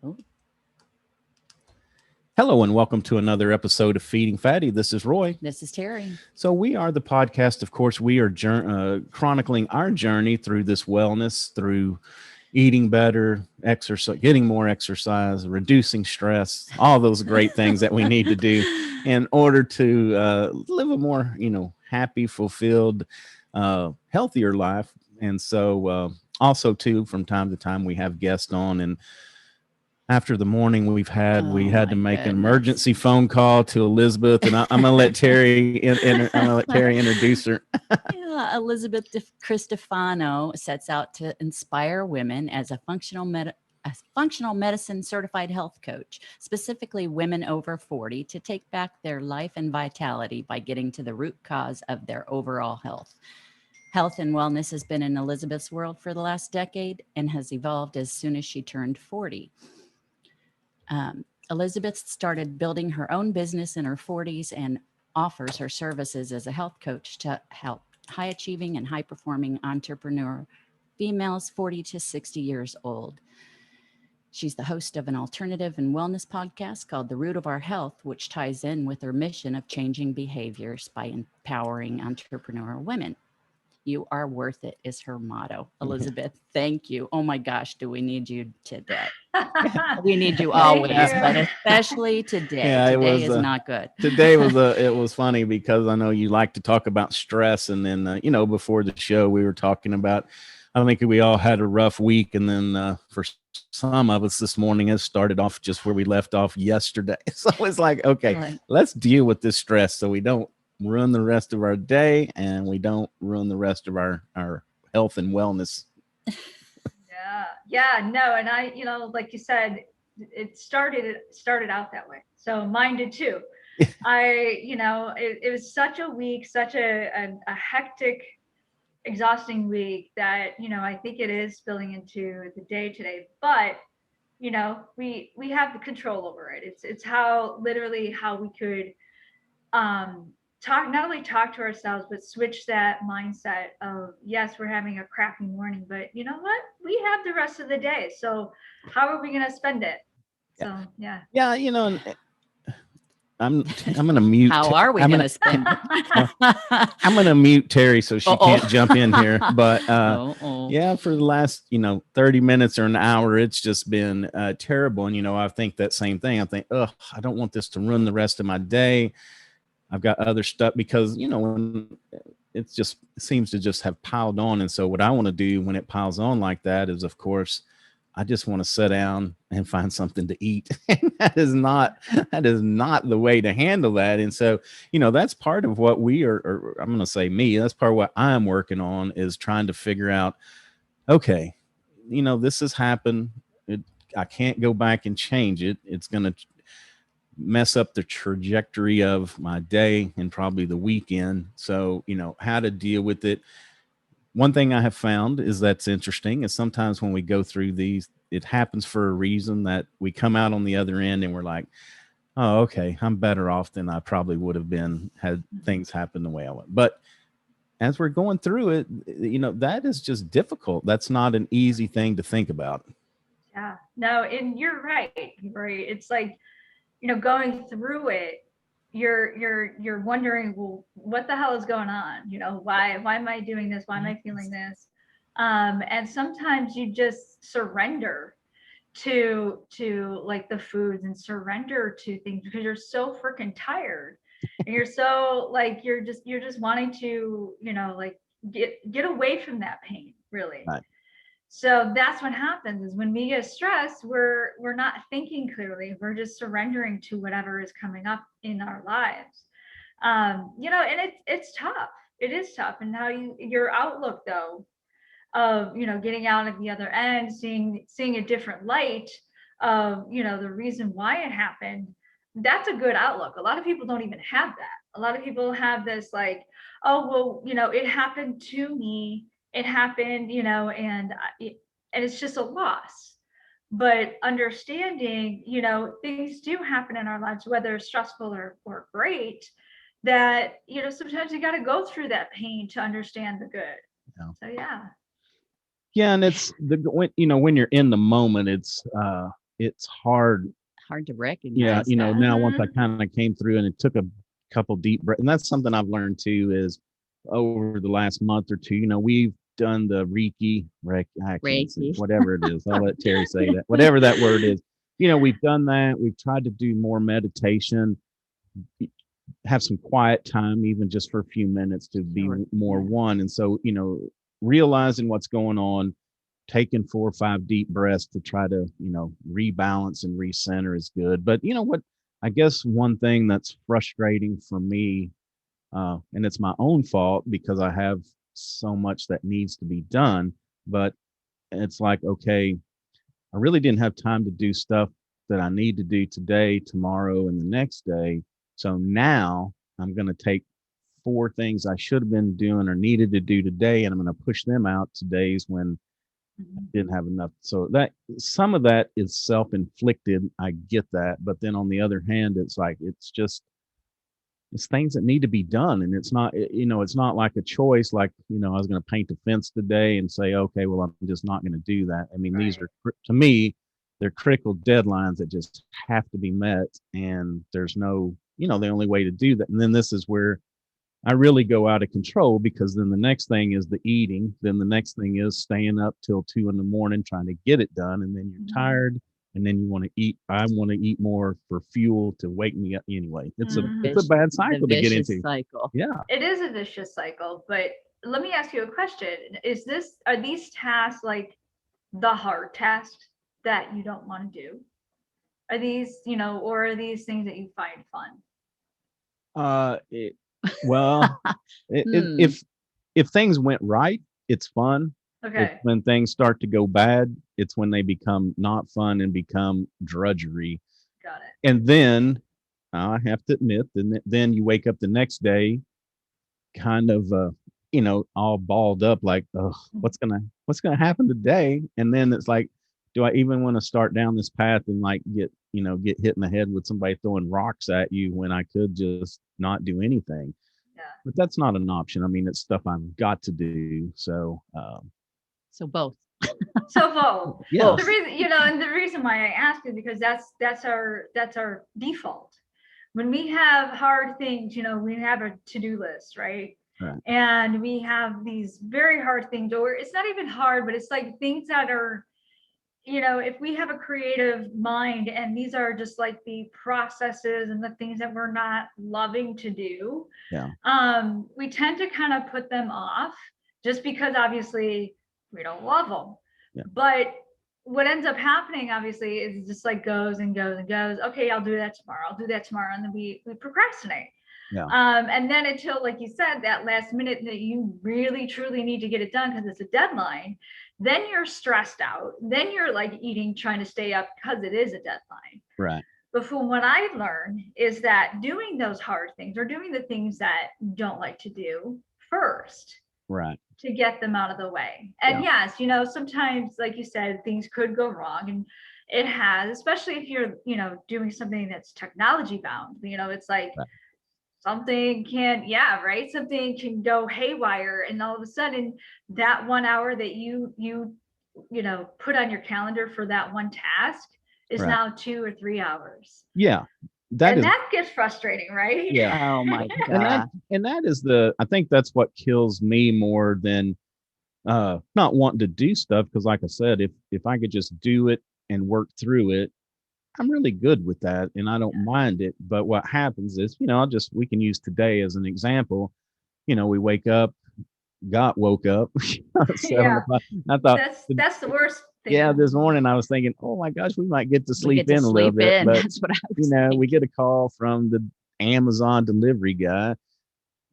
Oh, Hello and welcome to another episode of Feeding Fatty. This is Roy. this is Terry. So we are the podcast. Of course, we are chronicling our journey through this wellness, through eating better, exercise, getting more exercise, reducing stress, all those great things that we need to do in order to live a more, happy, fulfilled, healthier life. And so, also too, from time to time, we have guests on, and after the morning we Oh had to my make an goodness. emergency phone call to Elizabeth, and I'm gonna let I'm gonna let Terry introduce her. Yeah, Elizabeth Cristofano sets out to inspire women as a functional medicine certified health coach, specifically women over 40, to take back their life and vitality by getting to the root cause of their overall health. Health and wellness has been in Elizabeth's world for the last decade and has evolved as soon as she turned 40. Elizabeth started building her own business in her 40s and offers her services as a health coach to help high achieving and high performing entrepreneur females 40 to 60 years old. She's the host of an alternative and wellness podcast called The Root of Our Health, which ties in with her mission of changing behaviors by empowering entrepreneur women. You are worth it is her motto. Elizabeth, thank you. Oh my gosh, do we need you today? We need you Yeah, Thank always, you. but especially today. yeah, it Today was is not good. today was it was funny because I know you like to talk about stress, and then before the show we were talking about. I think we all had a rough week, and then for some of us this morning, it started off just where we left off yesterday. So it's like, okay, Right. let's deal with this stress so we don't ruin the rest of our day and we don't ruin the rest of our health and wellness. Yeah. Yeah. No. And like you said, it started out that way. So mine did too. It was such a week, such a hectic, exhausting week that, I think it is spilling into the day today. But, we have the control over it. It's how literally how we could talk not only talk to ourselves but switch that mindset of, yes, we're having a crappy morning, but you know what, we have the rest of the day, so how are we going to spend it? Yeah, So yeah. yeah, and I'm gonna mute. How are we I'm going gonna to spend well, it? I'm gonna mute Terry so she Oh, can't jump in here. But oh. yeah, for the last 30 minutes or an hour, it's just been terrible. And I think that same thing. I think, oh, I don't want this to ruin the rest of my day. I've got other stuff because when it seems to just have piled on. And so what I want to do when it piles on like that is, of course, I just want to sit down and find something to eat. And that is not the way to handle that. And so, that's part of what we are, or I'm going to say me, that's part of what I'm working on is trying to figure out, okay, this has happened. It, I can't go back and change it. It's going to mess up the trajectory of my day and probably the weekend. So, how to deal with it. One thing I have found is that's interesting is sometimes when we go through these, it happens for a reason that we come out on the other end and we're like, oh, okay, I'm better off than I probably would have been had things happen the way I went. But as we're going through it, that is just difficult. That's not an easy thing to think about. Yeah, no, and you're right. It's like, going through it, you're wondering, well, what the hell is going on? Why am I doing this? Why am I feeling this? And sometimes you just surrender to like the foods and surrender to things because you're so freaking tired, and you're so like you're just wanting to, like get away from that pain, really. Right. So that's what happens is when we get stressed, we're not thinking clearly. We're just surrendering to whatever is coming up in our lives. And it's tough. It is tough. And how your outlook though of, getting out at the other end, seeing a different light of, the reason why it happened. That's a good outlook. A lot of people don't even have that. A lot of people have this like, oh well, it happened to me. It happened, and it's just a loss. But understanding, things do happen in our lives, whether stressful or great, that, sometimes you got to go through that pain to understand the good. Yeah. So yeah. Yeah, and it's when when you're in the moment, it's it's hard. Hard to Yeah, recognize now that. once I kind of came through and it took a couple deep breaths, and that's something I've learned too is over the last month or two, we've done the I can't say Reiki. whatever it is. I'll let Terry say that. Whatever that word is. We've done that. We've tried to do more meditation, have some quiet time, even just for a few minutes to be Sure. more Yeah. one. And so, realizing what's going on, taking 4 or 5 deep breaths to try to, rebalance and recenter is good. But you know what? I guess one thing that's frustrating for me, and it's my own fault because I have so much that needs to be done, but it's like, okay, I really didn't have time to do stuff that I need to do today, tomorrow, and the next day. So now I'm going to take 4 things I should have been doing or needed to do today, and I'm going to push them out to days when I didn't have enough. So that some of that is self-inflicted. I get that. But then on the other hand, it's like, it's things that need to be done. And it's not, it's not like a choice. Like, I was going to paint a fence today and say, okay, well, I'm just not going to do that. I mean, these Right. are, to me, they're critical deadlines that just have to be met. And there's no, the only way to do that. And then this is where I really go out of control, because then the next thing is the eating. Then the next thing is staying up till 2 a.m. trying to get it done. And then you're tired, and then you want to eat. I want to eat more for fuel to wake me up anyway. It's a bad The cycle to get vicious into. cycle. Yeah. It is a vicious cycle, but let me ask you a question. Are these tasks like the hard tasks that you don't want to do? Are these, or are these things that you find fun? Well, if things went right, it's fun. Okay. When things start to go bad, it's when they become not fun and become drudgery. Got it. And then I have to admit, then you wake up the next day kind of all balled up, like, oh, what's gonna happen today? And then it's like, do I even want to start down this path and like get hit in the head with somebody throwing rocks at you when I could just not do anything? Yeah. But that's not an option. I mean, it's stuff I've got to do. So So both. So both. yeah. The reason, and the reason why I ask is because that's our default. When we have hard things, we have a to-do list, right? Right. And we have these very hard things, or it's not even hard, but it's like things that are, if we have a creative mind and these are just like the processes and the things that we're not loving to do, Yeah. we tend to kind of put them off just because obviously we don't love them. Yeah. But what ends up happening obviously is just like goes and goes and goes. Okay, I'll do that tomorrow. I'll do that tomorrow. And then we procrastinate. Yeah. And then until, like you said, that last minute that you really truly need to get it done because it's a deadline, then you're stressed out. Then you're like eating, trying to stay up because it is a deadline. Right. But from what I've learned is that doing those hard things or doing the things that you don't like to do first, Right. to get them out of the way. And yes, sometimes, like you said, things could go wrong, and it has, especially if you're, doing something that's technology bound. It's like Right. something something can go haywire, and all of a sudden that 1 hour that you put on your calendar for that one task is Right. now 2 or 3 hours. Yeah. That gets frustrating, right? Yeah. Oh my God. And that is I think that's what kills me more than not wanting to do stuff. Because like I said, if I could just do it and work through it, I'm really good with that and I don't mind it. But what happens is, we can use today as an example. We wake up, woke up. Yeah. I thought That's the worst thing. yeah, this morning I was thinking, oh my gosh, we might get to We sleep get to in a little sleep bit. in. But That's what I was we get a call from the Amazon delivery guy.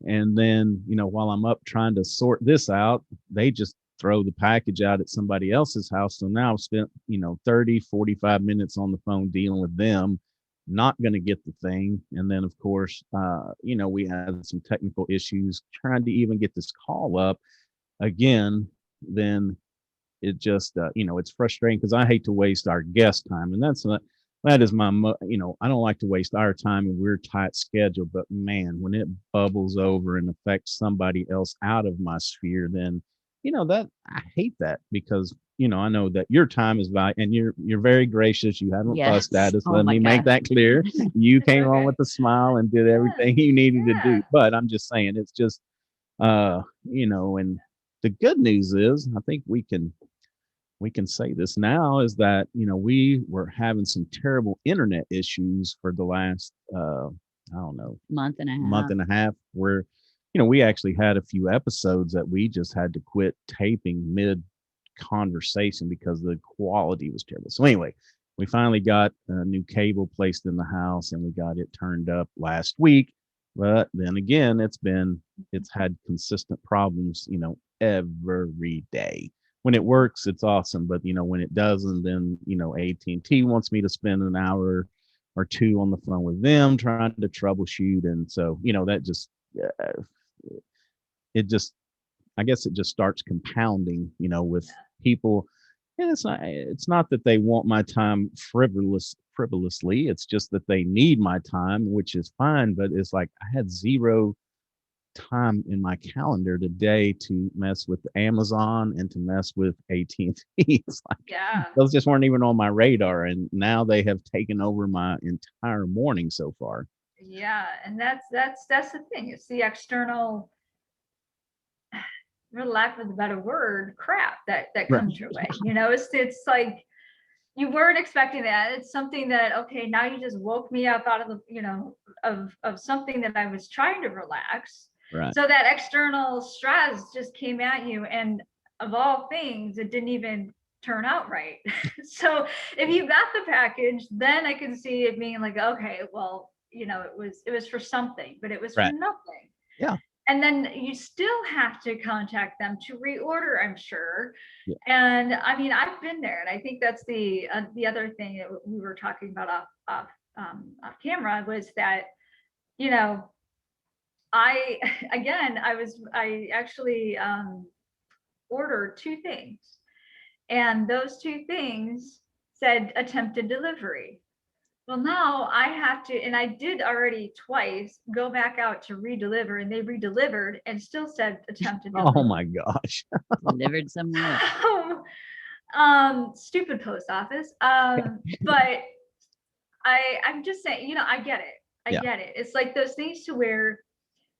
And then, while I'm up trying to sort this out, they just throw the package out at somebody else's house. So now I've spent, 30, 45 minutes on the phone dealing with them, not going to get the thing. And then, of course, we had some technical issues trying to even get this call up again. Then it just, it's frustrating because I hate to waste our guest time. And that is my, I don't like to waste our time and we're tight schedule, but man, when it bubbles over and affects somebody else out of my sphere, then, that I hate that because I know that your time is valuable, and you're very gracious. You haven't fussed Yes. at us. Oh Let my me make gosh. that clear. You It's came on okay. with a smile and did Yeah, everything you needed to yeah, do. But I'm just saying, it's just, and the good news is, I think we can say this now, is that we were having some terrible internet issues for the last I don't know, Month and a month half. and a half, where we actually had a few episodes that we just had to quit taping mid conversation because the quality was terrible. So anyway, we finally got a new cable placed in the house, and we got it turned up last week. But then again, it's had consistent problems, every day. When it works, it's awesome, but when it doesn't, then AT&T wants me to spend an hour or two on the phone with them trying to troubleshoot, and so that just uh, it just I guess it just starts compounding, with people. And it's not that they want my time frivolously. It's just that they need my time, which is fine. But it's like I had zero time in my calendar today to mess with Amazon and to mess with AT&T. It's like yeah, those just weren't even on my radar, and now they have taken over my entire morning so far. yeah. And that's the thing. It's the external, for lack of a better word, crap that Right. comes your way. It's like you weren't expecting that. It's something that, okay, now you just woke me up out of the, of something that I was trying to relax. Right. So that external stress just came at you, and of all things, it didn't even turn out right. So if you got the package, then I can see it being like, okay, well, it was for something, but it was for Right. nothing. Yeah. And then you still have to contact them to reorder, I'm sure. Yeah. And I mean, I've been there, and I think that's the other thing that we were talking about off camera, was that, you know I again I actually ordered two things, and those two things said attempted delivery. Well, now I have to, and I did already twice go back out to redeliver, and they redelivered and still said attempted Oh delivery. my gosh. Delivered somewhere else. Stupid post office. But I'm just saying, I get it. I Yeah. get it. It's like those things to where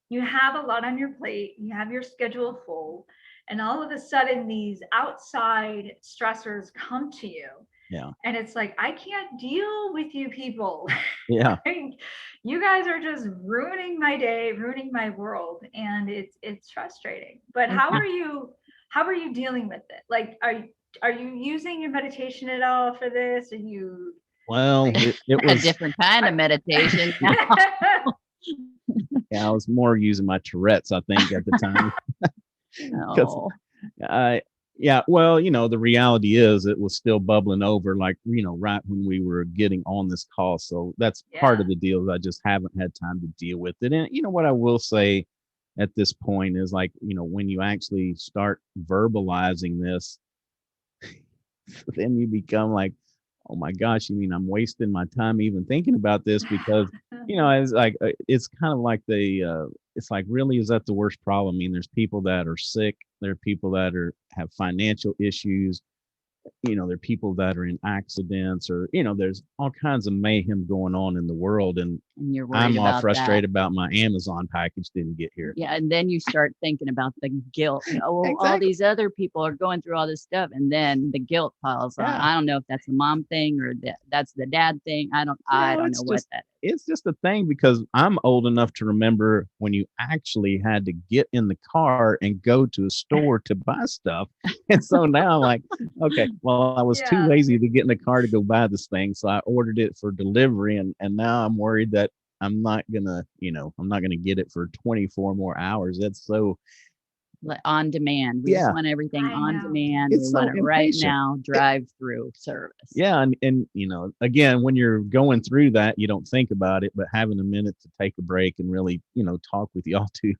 you have a lot on your plate, you have your schedule full, and all of a sudden these outside stressors come to you. Yeah. And it's like, I can't deal with you people. Yeah. Like, you guys are just ruining my day, ruining my world, and it's frustrating. But how Okay. are you dealing with it? Like, are you using your meditation at all for this? Are you Well, like it A was, different kind of meditation. yeah, I was more using my Tourette's, I think, at the time. Because Oh, yeah, well, the reality is it was still bubbling over, like, right when we were getting on this call. So that's part yeah. of the deal, is I just haven't had time to deal with it. And what I will say at this point is, like, when you actually start verbalizing this, then you become like, oh my gosh, you mean I'm wasting my time even thinking about this? Because it's like, it's kind of like it's like, really, is that the worst problem? I mean, there's people that are sick, there are people that have financial issues, there are people that are in accidents, or there's all kinds of mayhem going on in the world, and and you're worried I'm all about that. frustrated about my Amazon package didn't get here. Yeah, and then you start thinking about the guilt. Oh, all Exactly. these other people are going through all this stuff, and then the guilt piles on. Yeah. I don't know if that's a mom thing or that's the dad thing. I don't know what that. It's just a thing, because I'm old enough to remember when you actually had to get in the car and go to a store to buy stuff. And so now I'm like, okay, well, I was too Yeah. lazy to get in the car to go buy this thing. So I ordered it for delivery, and now I'm worried that I'm not gonna get it for 24 more hours. That's so, On demand. We just yeah, want everything I on know. demand. We it's want so it right impatient. now, drive through service. Yeah, and again, when you're going through that, you don't think about it, but having a minute to take a break and really, talk with y'all too,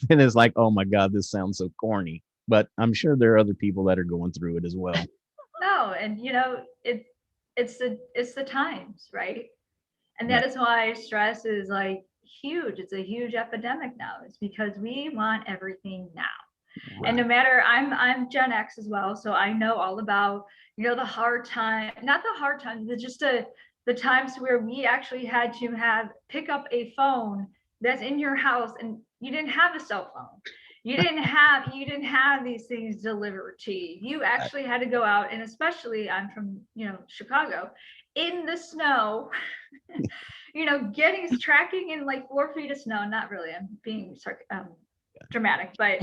then it's like, oh my God, this sounds so corny. But I'm sure there are other people that are going through it as well. No, and it's the times, right? And Right. that is why stress is like huge. It's a huge epidemic now. It's because we want everything now. And no matter, I'm Gen X as well, so I know all about, the hard time, not the hard times, but just the times where we actually had to pick up a phone that's in your house, and you didn't have a cell phone. You didn't have these things delivered to you. You actually had to go out, and especially I'm from, Chicago, in the snow, tracking in like 4 feet of snow. Not really, I'm being dramatic, but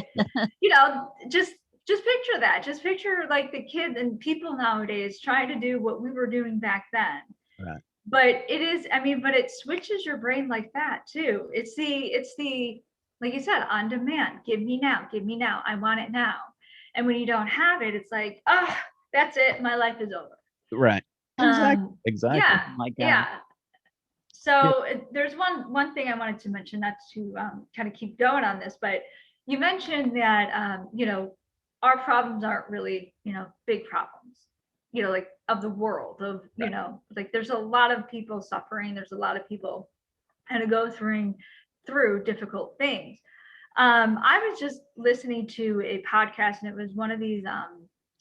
just picture that. Just picture like the kids and people nowadays trying to do what we were doing back then. Right. But it switches your brain like that too. It's the like you said, on demand. Give me now, I want it now. And when you don't have it, it's like, oh, that's it, my life is over. Right. Exactly. Yeah. Oh my God. Yeah. So there's one thing I wanted to mention, not to kind of keep going on this, but you mentioned that our problems aren't really big problems, like of the world, of like there's a lot of people suffering, there's a lot of people kind of go through difficult things. I was just listening to a podcast, and it was one of these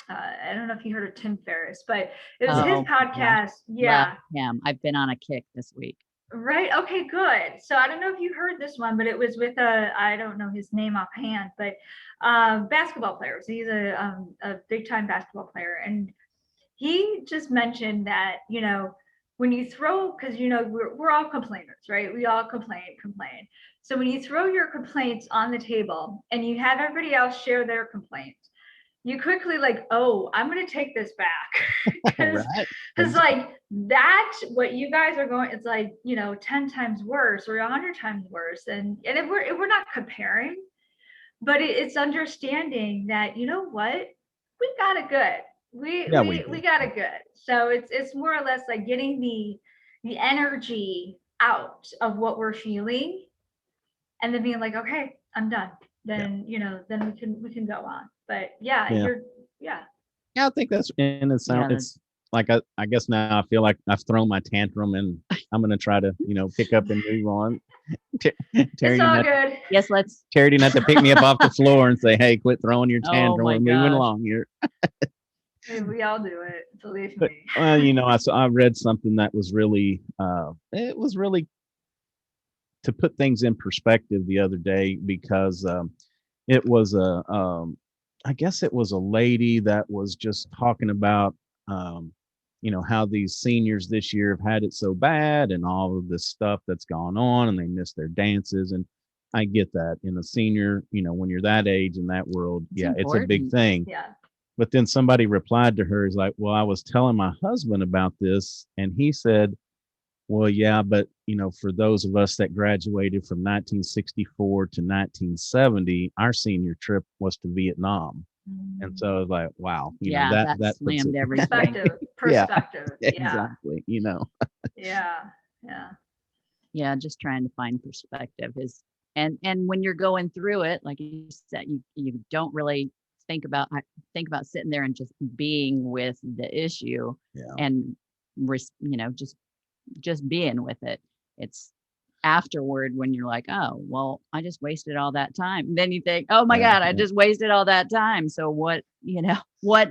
I don't know if you heard of Tim Ferriss, but it was his podcast. Yeah. Love him. I've been on a kick this week. Right. Okay, good. So I don't know if you heard this one, but it was with I don't know his name offhand, but basketball player. So he's a big time basketball player. And he just mentioned that, when you throw, because, we're all complainers, right? We all complain. So when you throw your complaints on the table and you have everybody else share their complaints, you quickly like, oh, I'm going to take this back. Because like that's what you guys are going, it's like, 10 times worse or 100 times worse. And if we're not comparing, but it's understanding that, you know what, we got it good. We got it good. So it's more or less like getting the energy out of what we're feeling, and then being like, okay, I'm done. Then then we can go on. But yeah. I think that's, and it's like I guess now I feel like I've thrown my tantrum, and I'm gonna try to pick up and move on. It's all good. Yes, Charity not to pick me up off the floor and say, hey, quit throwing your tantrum. my We're moving gosh. along here. We all do it, believe But me. I read something that was really it was really to put things in perspective the other day, because it was I guess it was a lady that was just talking about how these seniors this year have had it so bad and all of this stuff that's gone on, and they miss their dances. And I get that in a senior, when you're that age in that world, it's a big thing. Yeah. But then somebody replied to her, is like, well, I was telling my husband about this, and he said, well, yeah, but for those of us that graduated from 1964 to 1970, our senior trip was to Vietnam. And so I was like, wow, that slammed everything. Perspective. Yeah. Exactly. Yeah. Just trying to find perspective is, and when you're going through it, like you said, you don't really think about sitting there and just being with the issue and just being with it. It's afterward when you're like, oh, well, I just wasted all that time. Then you think, oh my God, I just wasted all that time. So what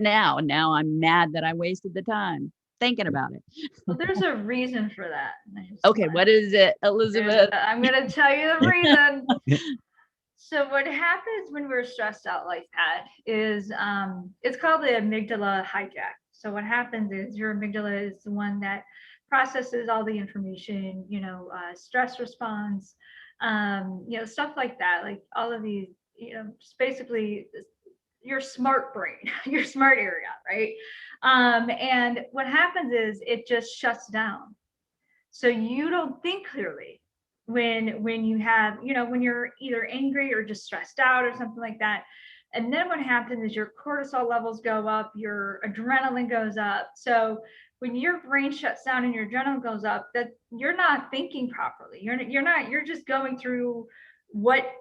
now? Now I'm mad that I wasted the time thinking about it. Well, there's a reason for that. Okay, what is it, Elizabeth? I'm going to tell you the reason. So what happens when we're stressed out like that is it's called the amygdala hijack. So what happens is your amygdala is the one that processes all the information, stress response, stuff like that, like all of these, just basically your smart brain, your smart area, right? And what happens is it just shuts down. So you don't think clearly when you have, when you're either angry or just stressed out or something like that. And then what happens is your cortisol levels go up, your adrenaline goes up. So when your brain shuts down and your adrenaline goes up, that you're not thinking properly. You're just going through what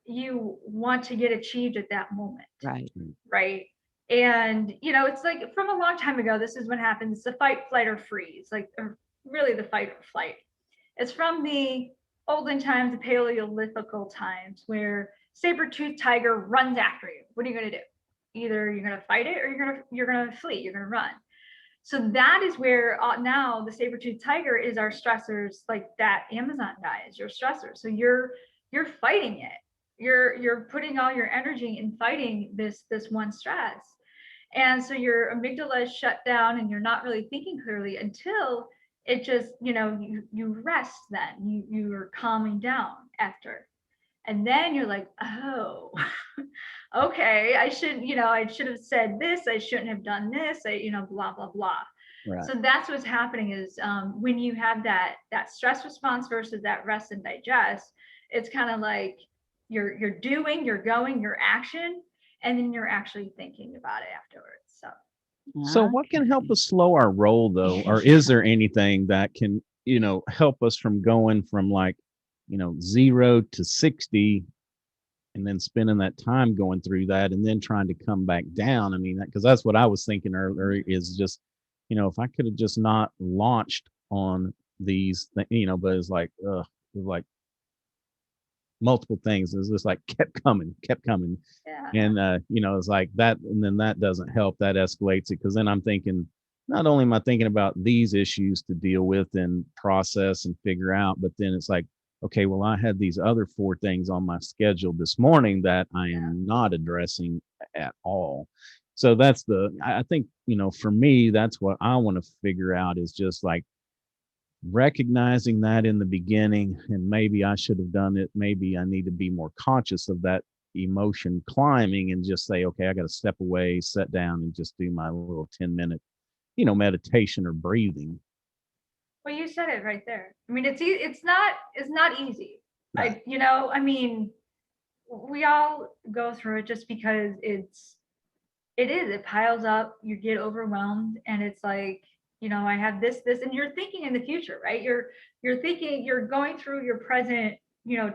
you want to get achieved at that moment. Right. And, it's like from a long time ago, this is what happens. It's the fight, flight, or freeze, or really the fight or flight. It's from the olden times, the Paleolithical times, where saber-toothed tiger runs after you. What are you going to do? Either you're going to fight it or you're going to flee. You're going to run. So that is where now the saber-toothed tiger is our stressors, like that Amazon guy is your stressor. So you're fighting it. You're putting all your energy in fighting this one stress. And so your amygdala is shut down and you're not really thinking clearly until it just, you rest then. You're calming down after. And then you're like, oh, okay, I should have said this. I shouldn't have done this. Blah, blah, blah. Right. So that's what's happening is when you have that stress response versus that rest and digest, it's kind of like you're doing, you're going, your action, and then you're actually thinking about it afterwards. So what can help us slow our roll though? Or is there anything that can, help us from going from 0 to 60 and then spending that time going through that and then trying to come back down? I mean, because that's what I was thinking earlier is just, if I could have just not launched on these, but it's like, multiple things. It's just like kept coming. Yeah. And, it's like that. And then that doesn't help. That escalates it. Cause then I'm thinking, not only am I thinking about these issues to deal with and process and figure out, but then it's like, okay, well, I had these other 4 things on my schedule this morning that I am not addressing at all. So that's I think, for me, that's what I want to figure out is just like recognizing that in the beginning, and maybe I should have done it. Maybe I need to be more conscious of that emotion climbing and just say, okay, I got to step away, sit down and just do my little 10-minute, meditation or breathing. Well, you said it right there. I mean, it's not easy. Right. We all go through it just because it piles up, you get overwhelmed, and it's like, I have this, and you're thinking in the future, right? You're thinking, you're going through your present,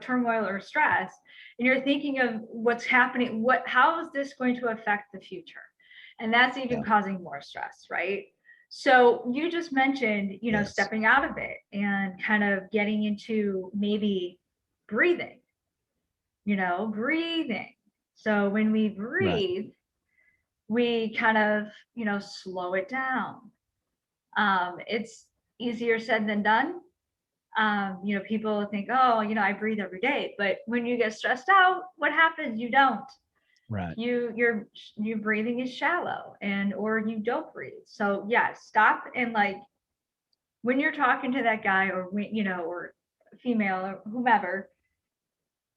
turmoil or stress, and you're thinking of what's happening, how is this going to affect the future? And that's even causing more stress, right? So you just mentioned, stepping out of it and kind of getting into maybe breathing, breathing. So when we breathe, we kind of, slow it down. It's easier said than done. People think, oh, I breathe every day, but when you get stressed out, what happens? You don't. Right. Your breathing is shallow, or you don't breathe. So stop and when you're talking to that guy or or female or whomever,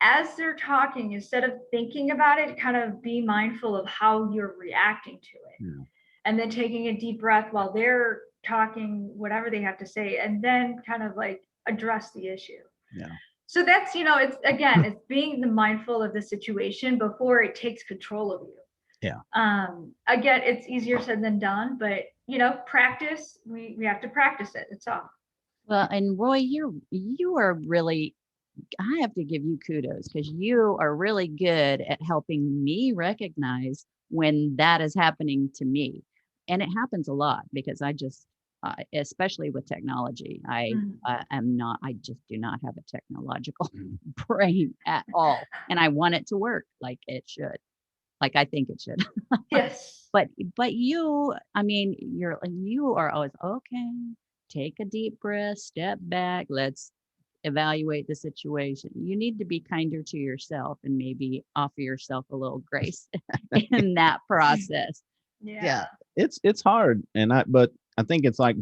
as they're talking, instead of thinking about it, kind of be mindful of how you're reacting to it. Yeah. And then taking a deep breath while they're talking, whatever they have to say, and then kind of address the issue. Yeah. So that's, it's being mindful of the situation before it takes control of you. Yeah. Again, it's easier said than done, but practice, we have to practice it. It's all. Well, and Roy, you are really, I have to give you kudos because you are really good at helping me recognize when that is happening to me. And it happens a lot because I just, especially with technology, I just do not have a technological brain at all. And I want it to work like it should, like I think it should. Yes. But you, I mean, you are always, okay, take a deep breath, step back, let's evaluate the situation. You need to be kinder to yourself and maybe offer yourself a little grace in that process. Yeah. It's hard. But I think it's like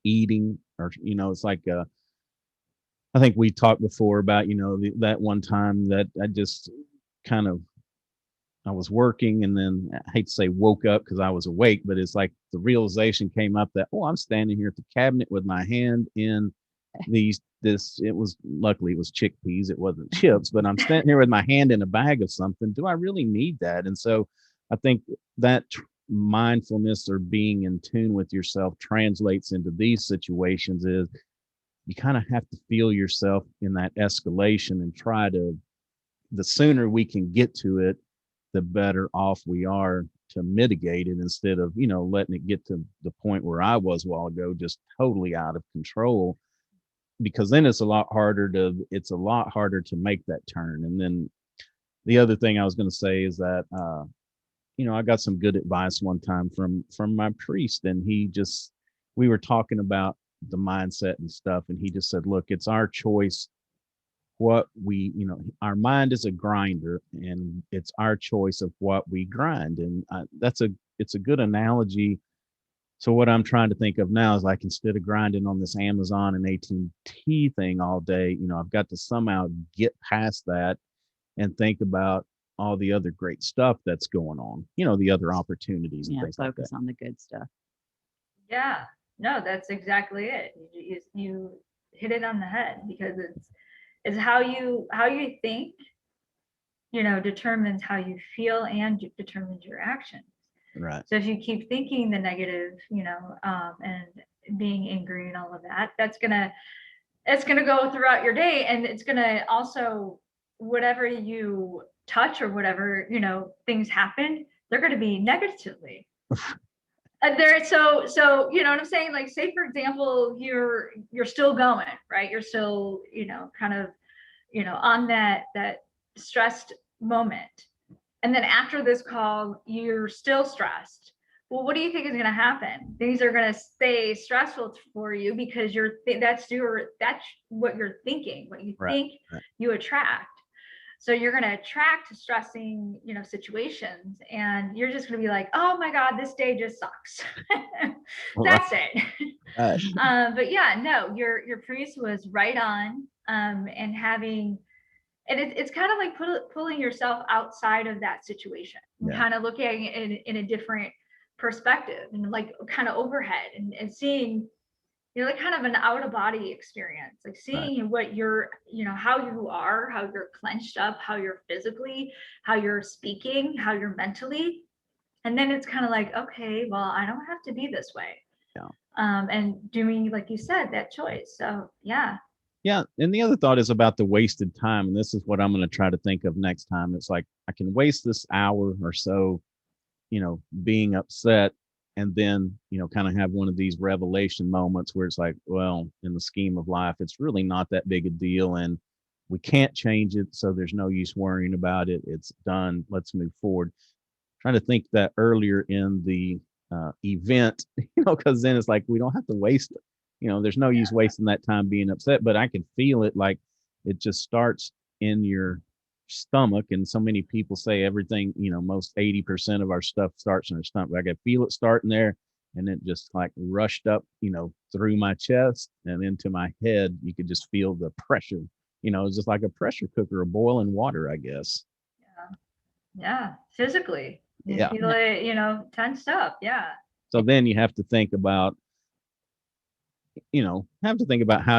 eating, or, it's like, I think we talked before about, that one time that I just kind of, I was working and then I hate to say woke up because I was awake, but it's like the realization came up that, I'm standing here at the cabinet with my hand in luckily it was chickpeas. It wasn't chips, but I'm standing here with my hand in a bag of something. Do I really need that? And so I think that mindfulness or being in tune with yourself translates into these situations is you kind of have to feel yourself in that escalation and the sooner we can get to it, the better off we are to mitigate it instead of, letting it get to the point where I was a while ago, just totally out of control. because then it's a lot harder to make that turn. And then the other thing I was going to say is that, I got some good advice one time from my priest, and we were talking about the mindset and stuff. And he just said, look, it's our choice our mind is a grinder, and it's our choice of what we grind. And it's a good analogy. So what I'm trying to think of now is, like, instead of grinding on this Amazon and AT&T thing all day, I've got to somehow get past that and think about all the other great stuff that's going on, the other opportunities and things like that. Focus on the good stuff. Yeah, no, that's exactly it. You hit it on the head, because it's how you think, determines how you feel and determines your actions. Right. So if you keep thinking the negative, and being angry and all of that, it's gonna go throughout your day, and it's gonna also, whatever you touch or whatever, things happen, they're gonna be negatively. So you know what I'm saying? Like, say for example, you're still going, right? You're still, kind of, on that stressed moment. And then after this call, you're still stressed. Well, what do you think is going to happen? Things are going to stay stressful for you, because that's what you're thinking. What you think, you attract. So you're going to attract stressing, situations, and you're just going to be like, oh my God, this day just sucks. That's it. But yeah, no, your priest was right on, and having. And it's kind of like pulling yourself outside of that situation, and kind of looking at it in a different perspective, and like kind of overhead, and seeing, like kind of an out of body experience, like seeing what you're, how you are, how you're clenched up, how you're physically, how you're speaking, how you're mentally. And then it's kind of like, okay, well, I don't have to be this way. And doing, like you said, that choice. So yeah. Yeah. And the other thought is about the wasted time. And this is what I'm going to try to think of next time. It's like, I can waste this hour or so, being upset, and then, kind of have one of these revelation moments where it's like, well, in the scheme of life, it's really not that big a deal, and we can't change it. So there's no use worrying about it. It's done. Let's move forward. Trying to think that earlier in the event, because then it's like, we don't have to waste it. There's no use wasting that time being upset, but I can feel it, like it just starts in your stomach. And so many people say everything, most 80% of our stuff starts in our stomach. I could feel it starting there, and it just like rushed up, through my chest and into my head. You could just feel the pressure, it's just like a pressure cooker of boiling water, I guess. Yeah. Physically. You feel it, tensed up. Yeah. So then you have to think about, how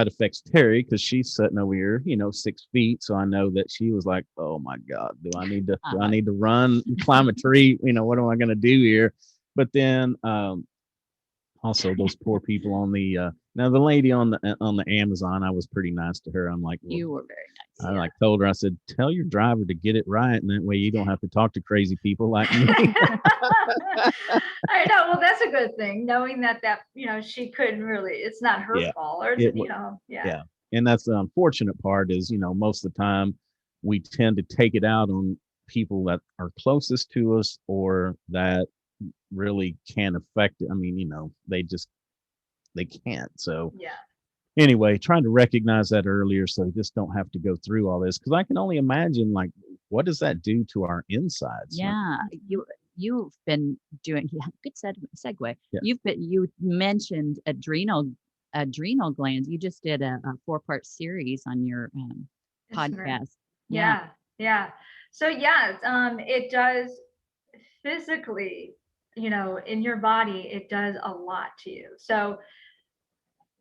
it affects Terry, because she's sitting over here, 6 feet. So I know that she was like, oh my God, do I need to run, climb a tree? What am I going to do here? But then, also those poor people on the, now the lady on the Amazon, I was pretty nice to her. I'm like, well, you were very nice. I told her, I said, tell your driver to get it right. And that way you don't have to talk to crazy people like me. I know. Well, that's a good thing, knowing that she couldn't really, it's not her fault, or yeah. And that's the unfortunate part is, most of the time we tend to take it out on people that are closest to us, or that really can affect it. I mean, they can't. So anyway, trying to recognize that earlier, so we just don't have to go through all this, because I can only imagine, like, what does that do to our insides? Yeah, you've been doing good segue. You mentioned adrenal glands. You just did a 4-part series on your podcast. Yeah. So it does physically, in your body, it does a lot to you. So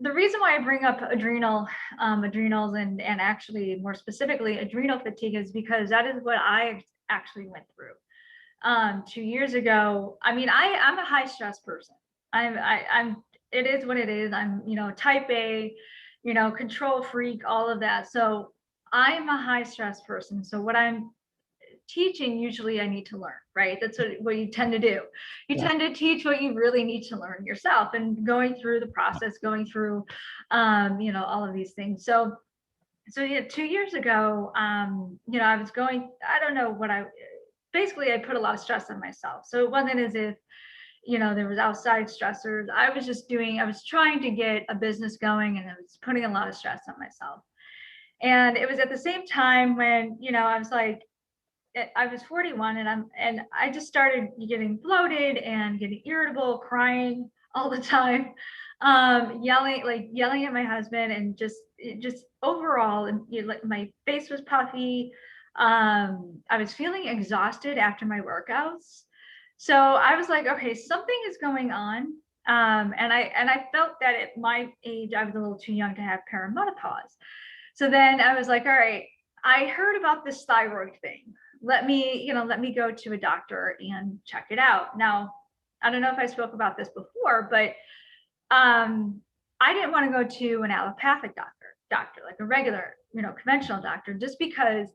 the reason why I bring up adrenals, and actually more specifically adrenal fatigue, is because that is what I actually went through 2 years ago. I mean, I'm a high stress person. It is what it is. I'm, type A, control freak, all of that. So I'm a high stress person. So what I'm teaching, usually I need to learn, right? That's what you tend to do. You tend to teach what you really need to learn yourself, and going through the process, going through, all of these things. So yeah, 2 years ago, I was going, I don't know what basically I put a lot of stress on myself. So it wasn't as if, there was outside stressors. I was trying to get a business going, and I was putting a lot of stress on myself. And it was at the same time when, I was like, I was 41, and I just started getting bloated and getting irritable, crying all the time, yelling at my husband, and just overall, and like my face was puffy. I was feeling exhausted after my workouts. So I was like, okay, something is going on. And I felt that at my age, I was a little too young to have perimenopause. So then I was like, all right, I heard about this thyroid thing. Let me go to a doctor and check it out. Now, I don't know if I spoke about this before, but I didn't want to go to an allopathic doctor, like a regular, conventional doctor, just because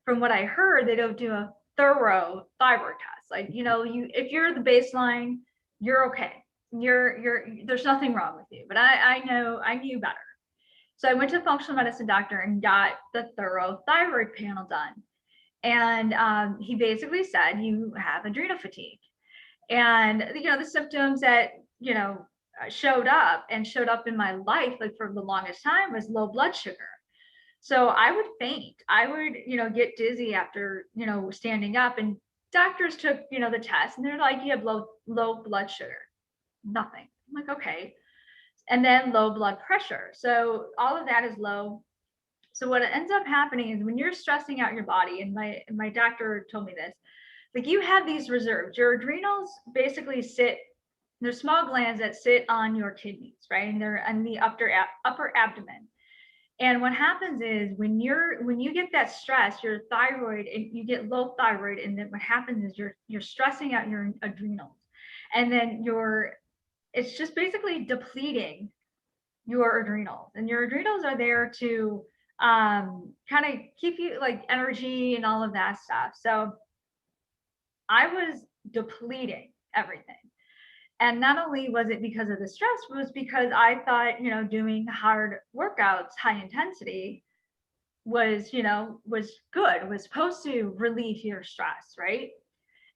from what I heard, they don't do a thorough thyroid test. Like, if you're the baseline, you're okay. There's nothing wrong with you. But I knew better. So I went to a functional medicine doctor and got the thorough thyroid panel done. And he basically said, you have adrenal fatigue. And, the symptoms that, showed up in my life, like for the longest time, was low blood sugar. So I would faint. I would, get dizzy after, standing up, and doctors took, the test, and they're like, you have low blood sugar. Nothing. I'm like, okay. And then low blood pressure. So all of that is low. So what ends up happening is when you're stressing out your body, and my doctor told me this, like, you have these reserves. Your adrenals basically they're small glands that sit on your kidneys, right? And they're in the upper abdomen. And what happens is when you get that stress, your thyroid, and you get low thyroid, and then what happens is you're stressing out your adrenals, and then it's just basically depleting your adrenals, and your adrenals are there to kind of keep you like energy and all of that stuff. So I was depleting everything. And not only was it because of the stress, it was because I thought, doing hard workouts, high intensity was good, was supposed to relieve your stress, right?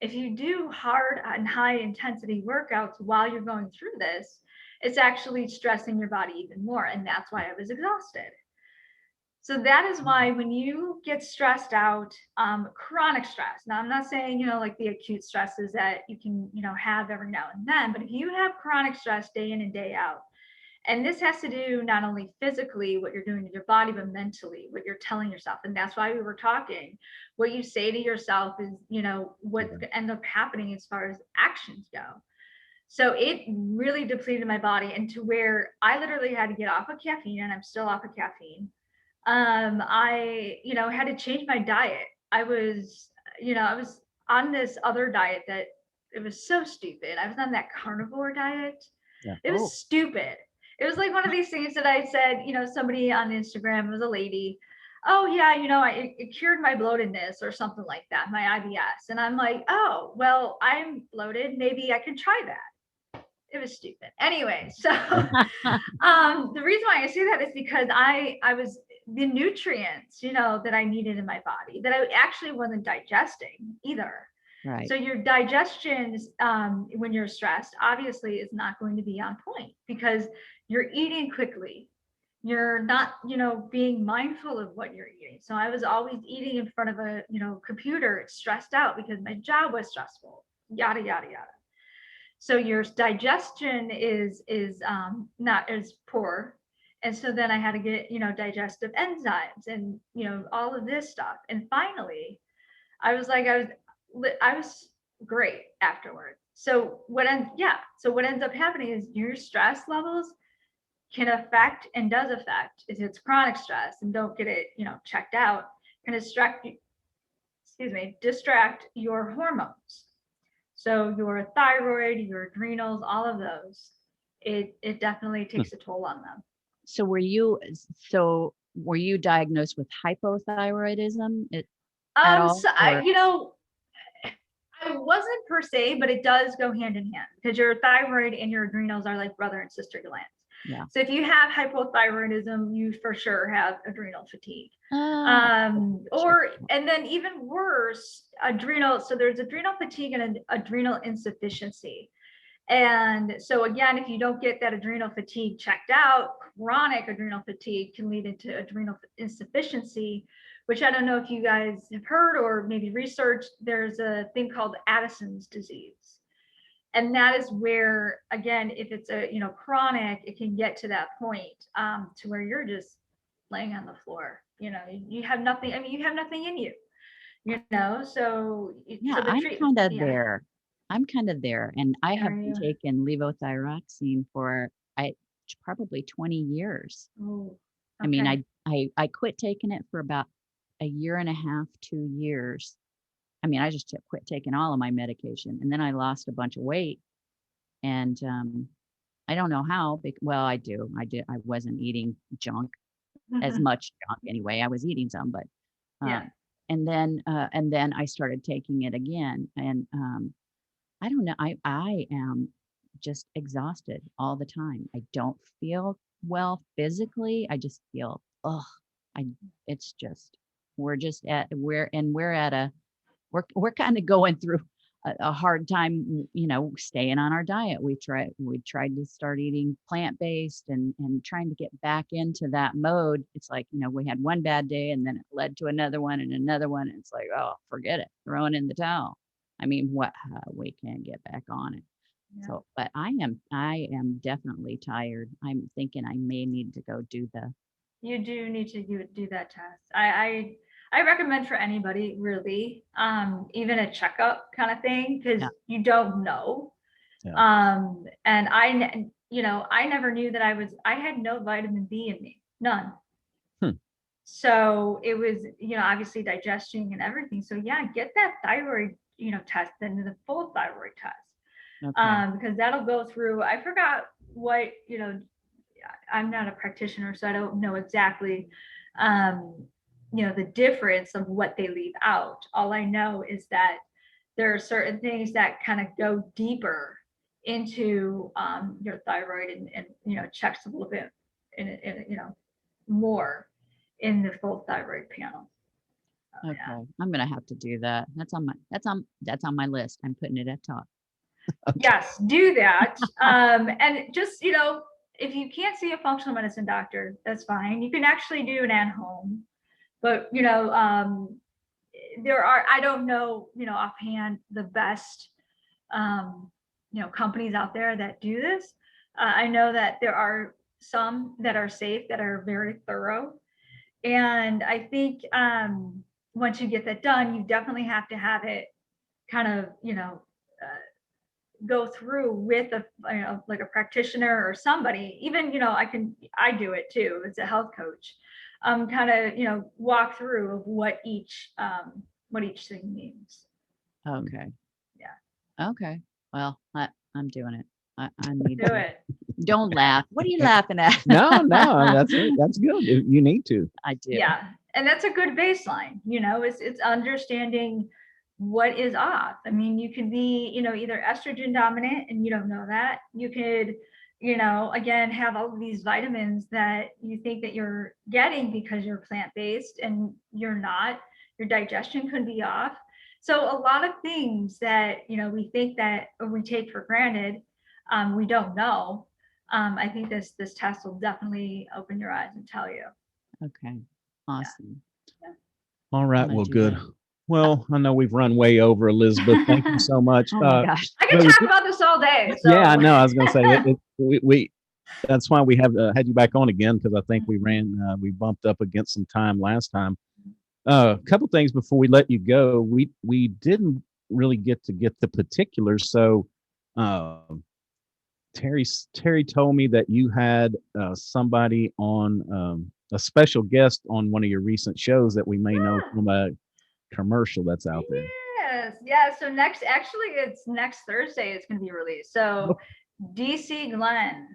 If you do hard and high intensity workouts while you're going through this, it's actually stressing your body even more. And that's why I was exhausted. So that is why when you get stressed out, chronic stress, now I'm not saying, like the acute stresses that you can, have every now and then, but if you have chronic stress day in and day out, and this has to do not only physically, what you're doing to your body, but mentally, what you're telling yourself. And that's why we were talking, what you say to yourself is, what's going to end up happening as far as actions go. So it really depleted my body, and to where I literally had to get off of caffeine, and I'm still off of caffeine. I, had to change my diet. I was on this other diet that it was so stupid. I was on that carnivore diet. Yeah. It was stupid. It was like one of these things that I said, somebody on Instagram, was a lady, oh yeah, it cured my bloatedness or something like that, my IBS. And I'm like, oh, well, I'm bloated. Maybe I can try that. It was stupid. Anyway, so the reason why I say that is because I was the nutrients, that I needed in my body, that I actually wasn't digesting either. Right. So your digestion, when you're stressed, obviously is not going to be on point, because you're eating quickly. You're not, being mindful of what you're eating. So I was always eating in front of a, computer, stressed out because my job was stressful, yada, yada, yada. So your digestion is not as poor. And so then I had to get, digestive enzymes and, all of this stuff. And finally, I was great afterwards. So what ends up happening is your stress levels can affect, and does affect, if it's chronic stress and don't get it, checked out, can distract your hormones. So your thyroid, your adrenals, all of those, it definitely takes a toll on them. So were you diagnosed with hypothyroidism? at all? So I wasn't per se, but it does go hand in hand because your thyroid and your adrenals are like brother and sister glands. Yeah. So if you have hypothyroidism, you for sure have adrenal fatigue. And then even worse, adrenal. So there's adrenal fatigue and adrenal insufficiency. And so again, if you don't get that adrenal fatigue checked out, chronic adrenal fatigue can lead into adrenal insufficiency, which I don't know if you guys have heard or maybe researched. There's a thing called Addison's disease. And that is where, again, if it's chronic, it can get to that point to where you're just laying on the floor. You have nothing. I mean, you have nothing in you. So yeah, so I'm kind of yeah. there. I'm kind of there, and I have Are been you? taking levothyroxine for probably 20 years. Oh, I mean, okay. I quit taking it for about a year and a half, 2 years. I mean, I just quit taking all of my medication, and then I lost a bunch of weight, and I don't know how. Well, I do. I did. I wasn't eating junk, as much junk anyway. I was eating some, but Yeah. and then I started taking it again, and I don't know. I am just exhausted all the time. I don't feel well physically. I just feel I it's just we're just at we're at a we're kind of going through a hard time, staying on our diet. We tried to start eating plant-based and trying to get back into that mode. It's like, we had one bad day and then it led to another one and another one. And it's like, oh, forget it, throwing in the towel. I mean, we can't get back on it. Yeah. So, but I am definitely tired. I'm thinking I may need to go do You do need to do that test. I recommend for anybody really, even a checkup kind of thing, because Yeah. you don't know. Yeah. And I never knew that I had no vitamin B in me, none. So it was, obviously digestion and everything. So yeah, get that thyroid, test, then the full thyroid test. Okay. Because that'll go through, I forgot what, I'm not a practitioner, so I don't know exactly, the difference of what they leave out. All I know is that there are certain things that kind of go deeper into your thyroid and checks a little bit in more in the full thyroid panel. Okay. Yeah. I'm gonna have to do that. That's on my list. I'm putting it at top. Yes, do that. And just, if you can't see a functional medicine doctor, that's fine. You can actually do it at home. But, I don't know, offhand the best, companies out there that do this. I know that there are some that are safe, that are very thorough. And I think once you get that done, you definitely have to have it kind of, go through with like a practitioner or somebody. Even, I do it too as a health coach. Kind of, walk through of what each thing means. Okay. Yeah. Okay. Well, I'm doing it. I need Do to. it. Don't laugh. What are you laughing at? No, that's good. You need to. I do. Yeah. And that's a good baseline, it's understanding what is off. I mean, you could be, either estrogen dominant and you don't know that. You could, again, have all of these vitamins that you think that you're getting because you're plant-based and you're not. Your digestion could be off. So a lot of things that, we think that, or we take for granted, we don't know. I think this test will definitely open your eyes and tell you. Okay. Awesome. Yeah. All I'm right. gonna Well, do good. that. Well, I know we've run way over, Elizabeth. Thank you so much. Oh my gosh. I can talk about this all day. So. Yeah, I know. I was going to say we that's why we have had you back on again, because I think we bumped up against some time last time. A couple things before we let you go. We didn't really get the particulars. So Terry told me that you had somebody on, a special guest on one of your recent shows that we may know from a commercial that's out there. Yes, yeah. So it's next Thursday. It's going to be released. So DC Glenn.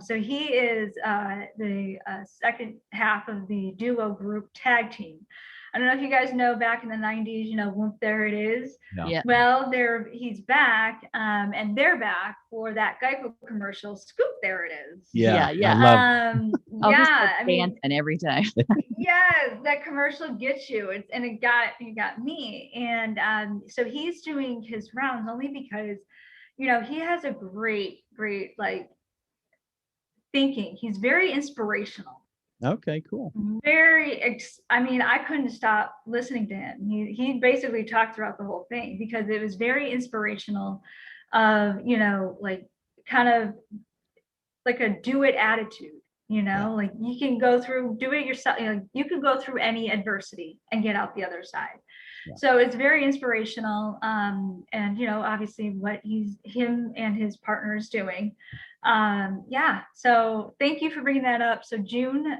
So he is the second half of the duo group tag team. I don't know if you guys know, back in the 90s, Whoop, There It Is. Yeah. Well, he's back, and they're back for that Geico commercial, Scoop, There It Is. Yeah. I love Oh, he Yeah, starts I mean, dancing every time. yes, that commercial gets you. And it got me. And so he's doing his rounds only because, he has a great, like thinking. He's very inspirational. Okay, cool. I mean, I couldn't stop listening to him. He basically talked throughout the whole thing because it was very inspirational of, like kind of like a do it attitude, like you can go through, do it yourself, you can go through any adversity and get out the other side. Yeah. So it's very inspirational. And obviously what him and his partner is doing. Yeah. So thank you for bringing that up. So June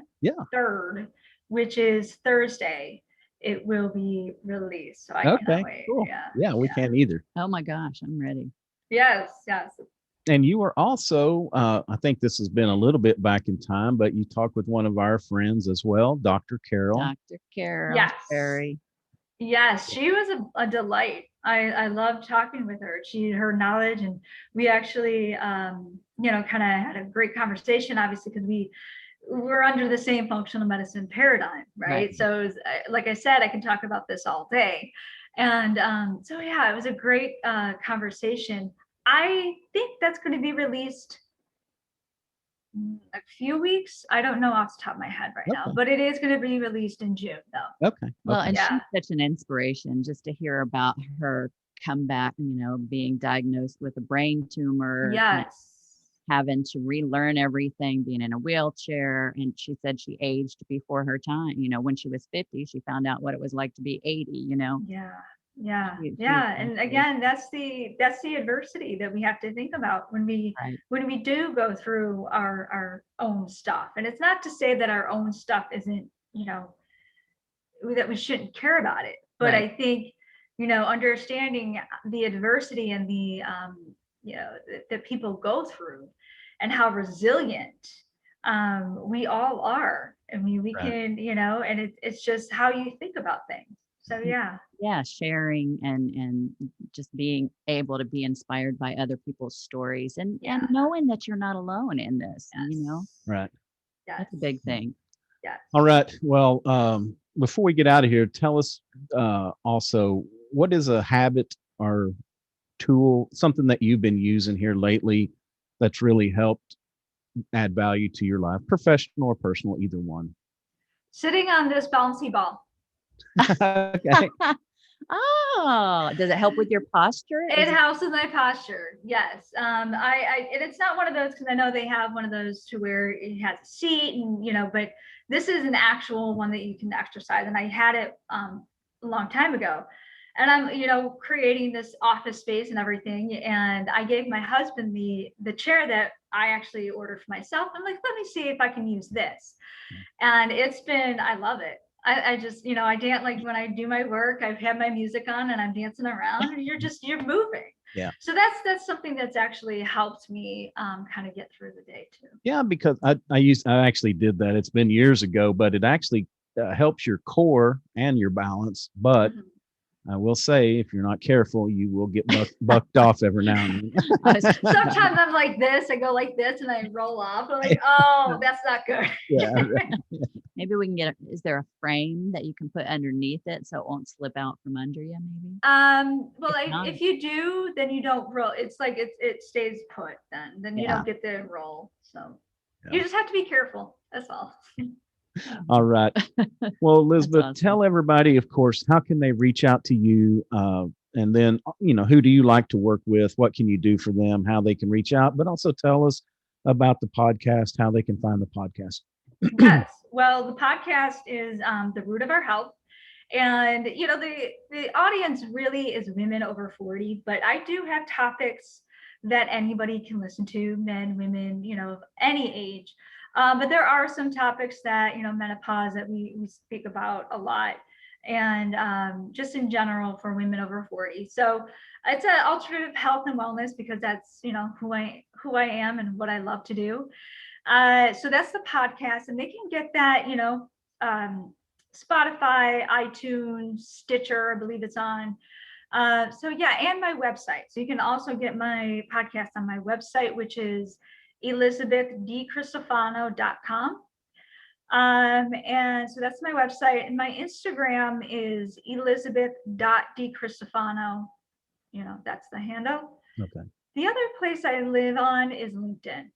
3rd, which is Thursday, it will be released. So I cannot wait. Cool. Yeah, we can't either. Oh my gosh, I'm ready. Yes. And you were also, I think this has been a little bit back in time, but you talked with one of our friends as well, Dr. Carol. Dr. Carol. Yes. Berry. Yes, she was a delight. I loved talking with her. Her knowledge, and we actually, kind of had a great conversation, obviously, because we're under the same functional medicine paradigm, right? So it was, like I said, I can talk about this all day. And so, yeah, it was a great conversation. I think that's going to be released a few weeks. I don't know off the top of my head right now, but it is going to be released in June, though. Okay. Well, and she's such an inspiration just to hear about her comeback, being diagnosed with a brain tumor. Yes. Having to relearn everything, being in a wheelchair. And she said she aged before her time. When she was 50, she found out what it was like to be 80, Yeah. And again, that's the adversity that we have to think about when we do go through our own stuff. And it's not to say that our own stuff isn't, that we shouldn't care about it. But I think, understanding the adversity and the that people go through and how resilient we all are. I mean, we can, and it's just how you think about things. So sharing and just being able to be inspired by other people's stories and knowing that you're not alone in this. Right. That's a big thing. All right. Well, before we get out of here, tell us also, what is a habit or tool, something that you've been using here lately that's really helped add value to your life, professional or personal, either one? Sitting on this bouncy ball. Okay. Oh, does it help with your posture? It helps with my posture. Yes. And it's not one of those, because I know they have one of those to where it has a seat and, but this is an actual one that you can exercise. And I had it a long time ago. And I'm, creating this office space and everything. And I gave my husband the chair that I actually ordered for myself. I'm like, let me see if I can use this. And I love it. I just, I dance, like when I do my work, I've had my music on and I'm dancing around and you're moving. Yeah. So that's something that's actually helped me kind of get through the day too. Yeah, because I actually did that. It's been years ago, but it actually helps your core and your balance. But I will say, if you're not careful, you will get bucked off every now and then. Sometimes I'm like this, I go like this and I roll off. I'm like, oh, that's not good. Yeah. Maybe we can is there a frame that you can put underneath it so it won't slip out from under you, maybe? Well, if you do, then you don't roll. It's like it stays put then you don't get the roll. So you just have to be careful. That's all. All right. Well, Elizabeth, awesome. Tell everybody, of course, how can they reach out to you? And then, who do you like to work with? What can you do for them? How they can reach out? But also tell us about the podcast, how they can find the podcast. Yes. Well, the podcast is The Root of Our Health. And, the audience really is women over 40, but I do have topics that anybody can listen to, men, women, of any age. But there are some topics that, menopause that we speak about a lot, and just in general for women over 40. So it's an alternative health and wellness, because that's, who I am and what I love to do. So that's the podcast, and they can get that, Spotify, iTunes, Stitcher, I believe it's on. So yeah, and my website. So you can also get my podcast on my website, which is elizabethdcristofano.com. And so that's my website. And my Instagram is elizabeth.dcristofano. That's the handle. Okay. The other place I live on is LinkedIn.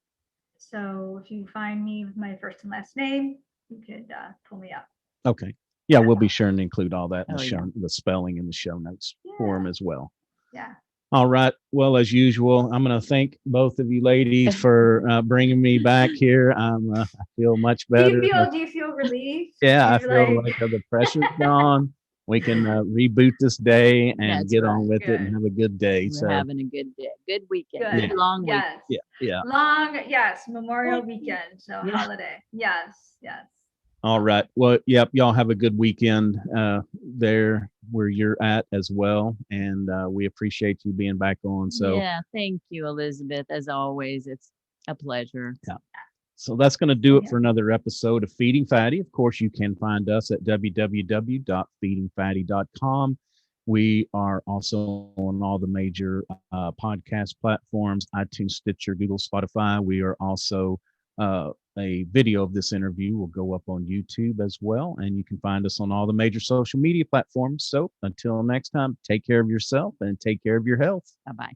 So if you find me with my first and last name, you could pull me up. Okay. Yeah, we'll be sure and include all that in Oh, the yeah. show, the spelling in the show notes for them as well. Yeah. All right. Well, as usual, I'm going to thank both of you ladies for bringing me back here. I feel much better. Do you feel relieved? Yeah, I You're feel like the pressure's gone. We can reboot this day and That's get right. on with it and Good. have a good day. We're So having a good day, good weekend, Good. good long week. Yes. yeah. Long, yes, Memorial Weekend. So Yeah. holiday. Yes. All right. Well, yep. Y'all have a good weekend there where you're at as well. And we appreciate you being back on. So Yeah, thank you, Elizabeth. As always, it's a pleasure. Yeah. So that's going to do it Yeah. for another episode of Feeding Fatty. Of course, you can find us at www.feedingfatty.com. We are also on all the major podcast platforms, iTunes, Stitcher, Google, Spotify. We are also a video of this interview will go up on YouTube as well. And you can find us on all the major social media platforms. So until next time, take care of yourself and take care of your health. Bye-bye.